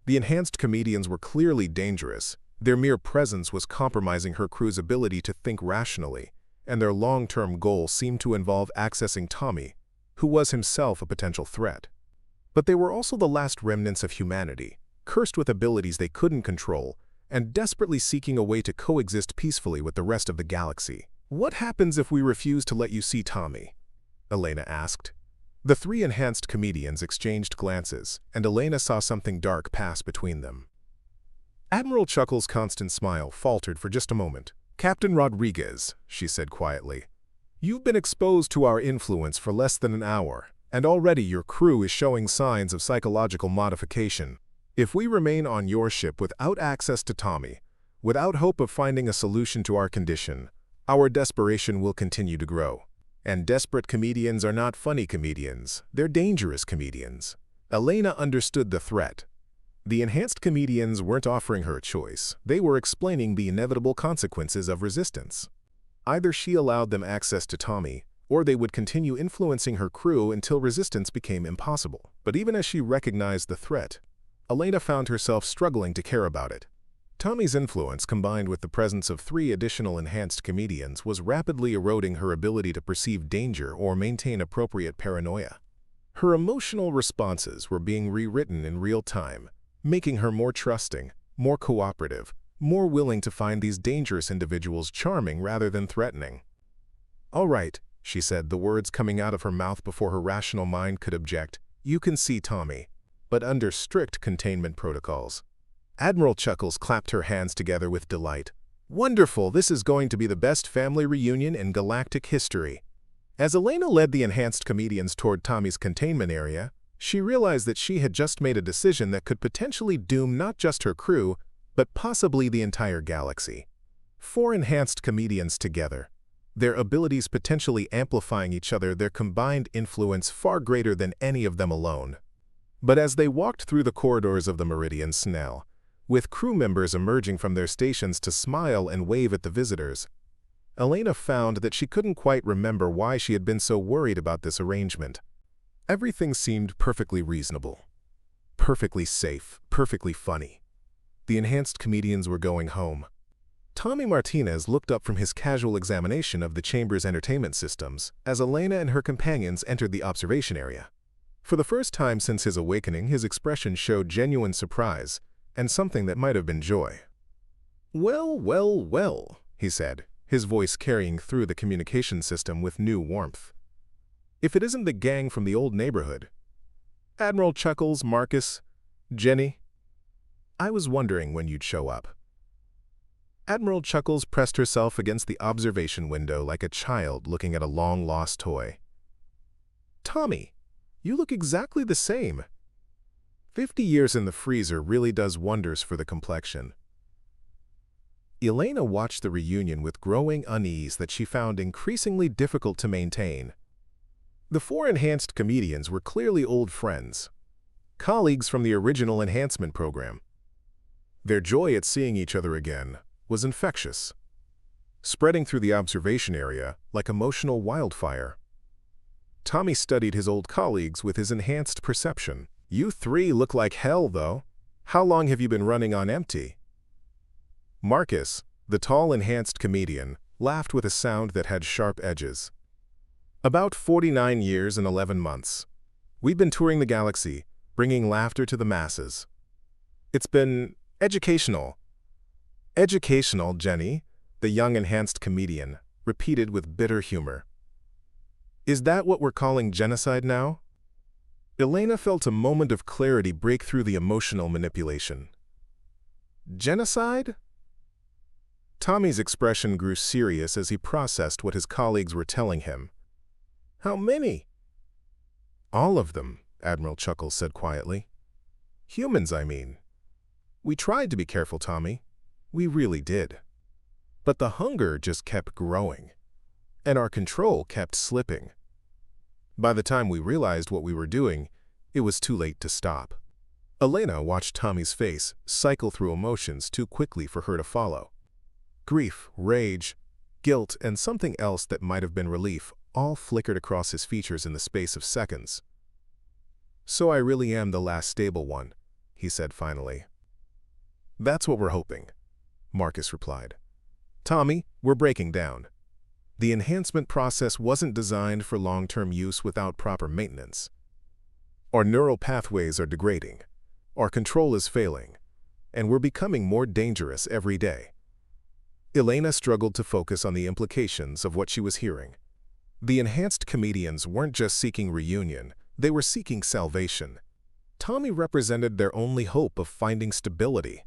Speaker 1: The enhanced comedians were clearly dangerous. Their mere presence was compromising her crew's ability to think rationally, and their long-term goal seemed to involve accessing Tommy, who was himself a potential threat. But they were also the last remnants of humanity, cursed with abilities they couldn't control, and desperately seeking a way to coexist peacefully with the rest of the galaxy. "What happens if we refuse to let you see Tommy?" Elena asked. The three enhanced comedians exchanged glances, and Elena saw something dark pass between them. Admiral Chuckles' constant smile faltered for just a moment. "Captain Rodriguez," she said quietly, "you've been exposed to our influence for less than an hour, and already your crew is showing signs of psychological modification. If we remain on your ship without access to Tommy, without hope of finding a solution to our condition, our desperation will continue to grow. And desperate comedians are not funny comedians, they're dangerous comedians." Elena understood the threat. The enhanced comedians weren't offering her a choice, they were explaining the inevitable consequences of resistance. Either she allowed them access to Tommy, or they would continue influencing her crew until resistance became impossible. But even as she recognized the threat, Elena found herself struggling to care about it. Tommy's influence, combined with the presence of 3 additional enhanced comedians, was rapidly eroding her ability to perceive danger or maintain appropriate paranoia. Her emotional responses were being rewritten in real time, making her more trusting, more cooperative, more willing to find these dangerous individuals charming rather than threatening. "All right," she said, the words coming out of her mouth before her rational mind could object. "You can see Tommy, but under strict containment protocols." Admiral Chuckles clapped her hands together with delight. "Wonderful! This is going to be the best family reunion in galactic history." As Elena led the enhanced comedians toward Tommy's containment area, she realized that she had just made a decision that could potentially doom not just her crew, but possibly the entire galaxy. 4 enhanced comedians together, their abilities potentially amplifying each other, their combined influence far greater than any of them alone. But as they walked through the corridors of the Meridian Snell, with crew members emerging from their stations to smile and wave at the visitors, Elena found that she couldn't quite remember why she had been so worried about this arrangement. Everything seemed perfectly reasonable, perfectly safe, perfectly funny. The enhanced comedians were going home. Tommy Martinez looked up from his casual examination of the chamber's entertainment systems as Elena and her companions entered the observation area. For the first time since his awakening, his expression showed genuine surprise and something that might have been joy. "Well, well, well," he said, his voice carrying through the communication system with new warmth. "If it isn't the gang from the old neighborhood. Admiral Chuckles, Marcus, Jenny. I was wondering when you'd show up." Admiral Chuckles pressed herself against the observation window like a child looking at a long-lost toy. "Tommy, you look exactly the same. 50 years in the freezer really does wonders for the complexion." Elena watched the reunion with growing unease that she found increasingly difficult to maintain. The 4 enhanced comedians were clearly old friends, colleagues from the original enhancement program. Their joy at seeing each other again was infectious, spreading through the observation area like emotional wildfire. Tommy studied his old colleagues with his enhanced perception. "You 3 look like hell, though. How long have you been running on empty?" Marcus, the tall enhanced comedian, laughed with a sound that had sharp edges. "About 49 years and 11 months. We've been touring the galaxy, bringing laughter to the masses. It's been educational." "Educational, Jenny," the young enhanced comedian repeated with bitter humor. "Is that what we're calling genocide now?" Elena felt a moment of clarity break through the emotional manipulation. "Genocide?" Tommy's expression grew serious as he processed what his colleagues were telling him. "How many?" "All of them," Admiral Chuckles said quietly. "Humans, I mean. We tried to be careful, Tommy. We really did. But the hunger just kept growing, and our control kept slipping. By the time we realized what we were doing, it was too late to stop." Elena watched Tommy's face cycle through emotions too quickly for her to follow. Grief, rage, guilt, and something else that might have been relief all flickered across his features in the space of seconds. "So I really am the last stable one," he said finally. "That's what we're hoping," Marcus replied. "Tommy, we're breaking down. The enhancement process wasn't designed for long-term use without proper maintenance. Our neural pathways are degrading, our control is failing, and we're becoming more dangerous every day." Elena struggled to focus on the implications of what she was hearing. The enhanced comedians weren't just seeking reunion, they were seeking salvation. Tommy represented their only hope of finding stability,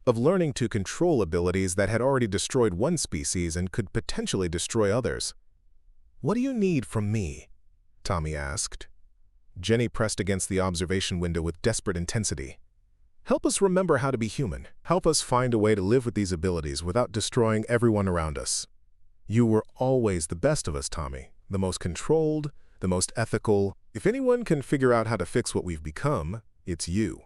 Speaker 1: of learning to control abilities that had already destroyed one species and could potentially destroy others. "What do you need from me?" Tommy asked. Jenny pressed against the observation window with desperate intensity. "Help us remember how to be human. Help us find a way to live with these abilities without destroying everyone around us. You were always the best of us, Tommy, the most controlled, the most ethical. If anyone can figure out how to fix what we've become, it's you."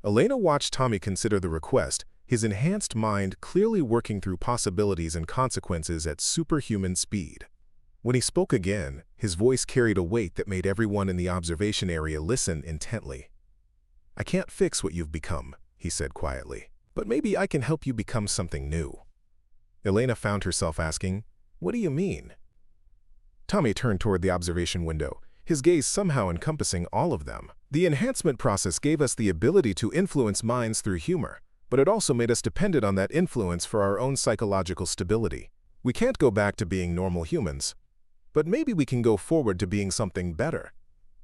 Speaker 1: Elena watched Tommy consider the request, his enhanced mind clearly working through possibilities and consequences at superhuman speed. When he spoke again, his voice carried a weight that made everyone in the observation area listen intently. "I can't fix what you've become," he said quietly, "but maybe I can help you become something new." Elena found herself asking, "What do you mean?" Tommy turned toward the observation window, his gaze somehow encompassing all of them. "The enhancement process gave us the ability to influence minds through humor, but it also made us dependent on that influence for our own psychological stability. We can't go back to being normal humans, but maybe we can go forward to being something better."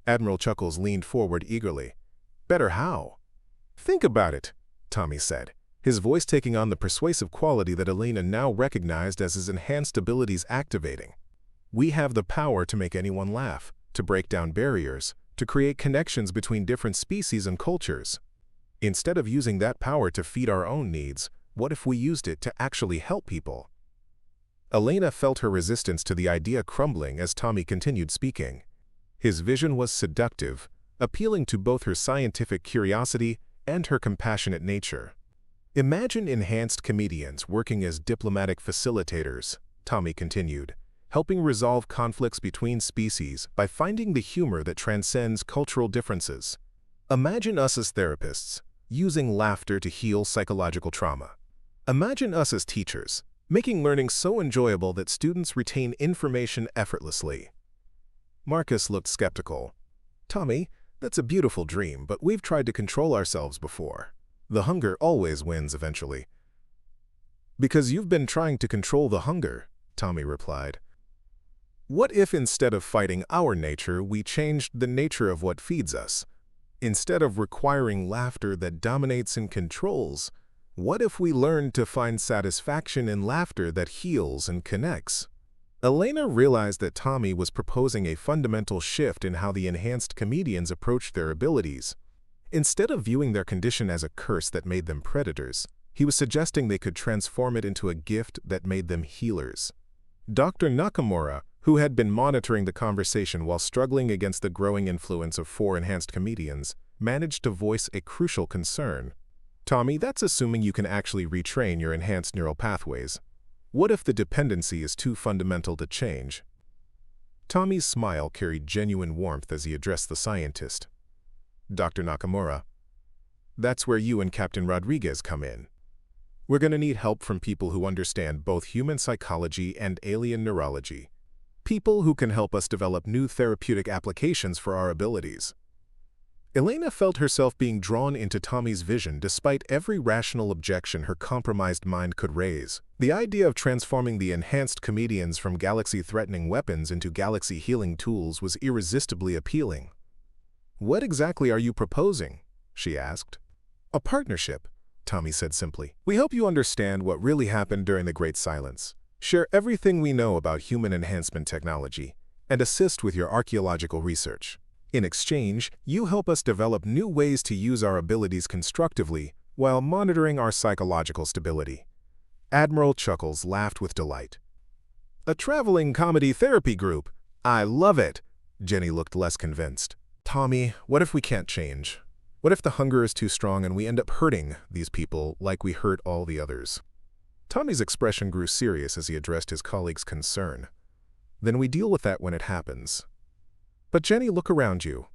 Speaker 1: Admiral Chuckles leaned forward eagerly. "Better how?" "Think about it," Tommy said, his voice taking on the persuasive quality that Elena now recognized as his enhanced abilities activating. "We have the power to make anyone laugh, to break down barriers, to create connections between different species and cultures. Instead of using that power to feed our own needs, what if we used it to actually help people?" Elena felt her resistance to the idea crumbling as Tommy continued speaking. His vision was seductive, appealing to both her scientific curiosity and her compassionate nature. "Imagine enhanced comedians working as diplomatic facilitators," Tommy continued, "helping resolve conflicts between species by finding the humor that transcends cultural differences. Imagine us as therapists, using laughter to heal psychological trauma. Imagine us as teachers, making learning so enjoyable that students retain information effortlessly." Marcus looked skeptical. "Tommy, that's a beautiful dream, but we've tried to control ourselves before. The hunger always wins eventually." "Because you've been trying to control the hunger," Tommy replied. "What if instead of fighting our nature, we changed the nature of what feeds us? Instead of requiring laughter that dominates and controls, what if we learned to find satisfaction in laughter that heals and connects?" Elena realized that Tommy was proposing a fundamental shift in how the enhanced comedians approached their abilities. Instead of viewing their condition as a curse that made them predators, he was suggesting they could transform it into a gift that made them healers. Dr. Nakamura, who had been monitoring the conversation while struggling against the growing influence of 4 enhanced comedians, managed to voice a crucial concern. "Tommy, that's assuming you can actually retrain your enhanced neural pathways. What if the dependency is too fundamental to change?" Tommy's smile carried genuine warmth as he addressed the scientist. "Dr. Nakamura, that's where you and Captain Rodriguez come in. We're going to need help from people who understand both human psychology and alien neurology. People who can help us develop new therapeutic applications for our abilities." Elena felt herself being drawn into Tommy's vision despite every rational objection her compromised mind could raise. The idea of transforming the enhanced comedians from galaxy-threatening weapons into galaxy-healing tools was irresistibly appealing. "What exactly are you proposing?" she asked. "A partnership," Tommy said simply. "We help you understand what really happened during the Great Silence, share everything we know about human enhancement technology, and assist with your archaeological research. In exchange, you help us develop new ways to use our abilities constructively while monitoring our psychological stability." Admiral Chuckles laughed with delight. "A traveling comedy therapy group. I love it." Jenny looked less convinced. "Tommy, what if we can't change? What if the hunger is too strong and we end up hurting these people like we hurt all the others?" Tommy's expression grew serious as he addressed his colleague's concern. "Then we deal with that when it happens. But Jenny, look around you.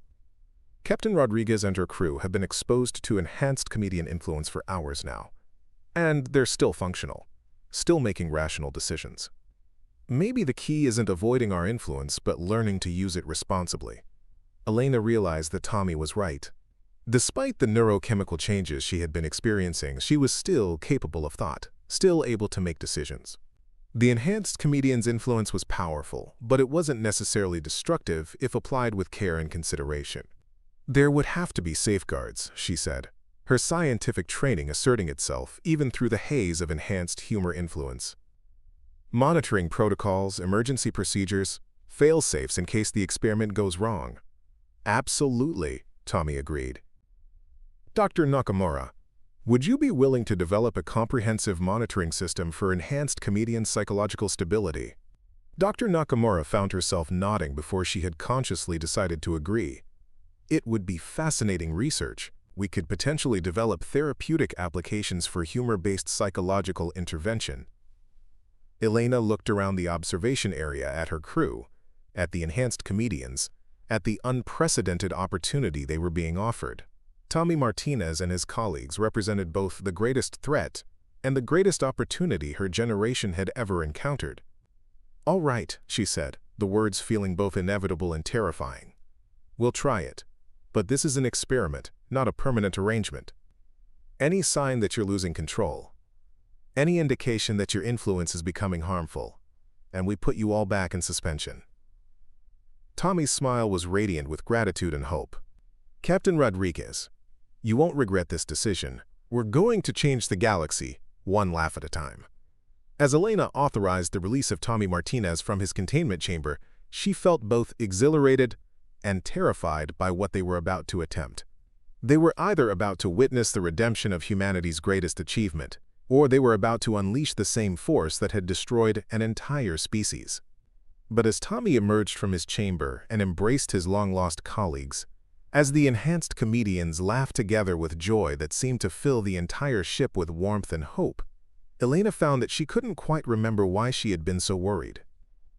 Speaker 1: Captain Rodriguez and her crew have been exposed to enhanced comedian influence for hours now. And they're still functional, still making rational decisions. Maybe the key isn't avoiding our influence, but learning to use it responsibly." Elena realized that Tommy was right. Despite the neurochemical changes she had been experiencing, she was still capable of thought, still able to make decisions. The enhanced comedian's influence was powerful, but it wasn't necessarily destructive if applied with care and consideration. "There would have to be safeguards," she said, her scientific training asserting itself even through the haze of enhanced humor influence. "Monitoring protocols, emergency procedures, fail-safes in case the experiment goes wrong." "Absolutely," Tommy agreed. "Dr. Nakamura, would you be willing to develop a comprehensive monitoring system for enhanced comedian psychological stability?" Dr. Nakamura found herself nodding before she had consciously decided to agree. "It would be fascinating research. We could potentially develop therapeutic applications for humor-based psychological intervention." Elena looked around the observation area at her crew, at the enhanced comedians, at the unprecedented opportunity they were being offered. Tommy Martinez and his colleagues represented both the greatest threat and the greatest opportunity her generation had ever encountered. "All right," she said, the words feeling both inevitable and terrifying. "We'll try it. But this is an experiment, not a permanent arrangement. Any sign that you're losing control, any indication that your influence is becoming harmful, and we put you all back in suspension." Tommy's smile was radiant with gratitude and hope. "Captain Rodriguez, you won't regret this decision. We're going to change the galaxy, one laugh at a time." As Elena authorized the release of Tommy Martinez from his containment chamber, she felt both exhilarated and terrified by what they were about to attempt. They were either about to witness the redemption of humanity's greatest achievement, or they were about to unleash the same force that had destroyed an entire species. But as Tommy emerged from his chamber and embraced his long-lost colleagues, as the enhanced comedians laughed together with joy that seemed to fill the entire ship with warmth and hope, Elena found that she couldn't quite remember why she had been so worried.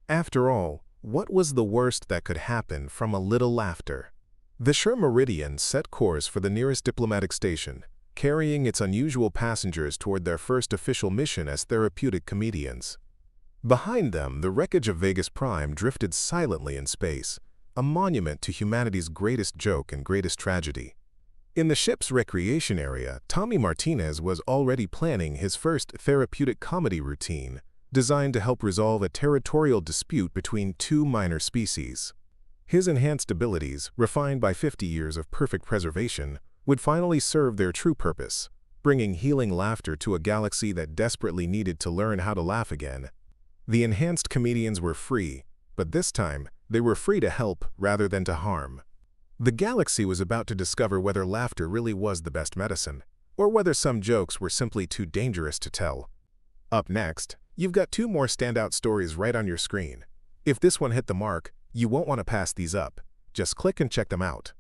Speaker 1: After all, what was the worst that could happen from a little laughter? The Sher Meridian set course for the nearest diplomatic station, carrying its unusual passengers toward their first official mission as therapeutic comedians. Behind them, the wreckage of Vegas Prime drifted silently in space, a monument to humanity's greatest joke and greatest tragedy. In the ship's recreation area, Tommy Martinez was already planning his first therapeutic comedy routine, designed to help resolve a territorial dispute between two minor species. His enhanced abilities, refined by 50 years of perfect preservation, would finally serve their true purpose, bringing healing laughter to a galaxy that desperately needed to learn how to laugh again. The enhanced comedians were free, but this time, they were free to help rather than to harm. The galaxy was about to discover whether laughter really was the best medicine, or whether some jokes were simply too dangerous to tell. Up next, you've got two more standout stories right on your screen. If this one hit the mark, you won't want to pass these up. Just click and check them out.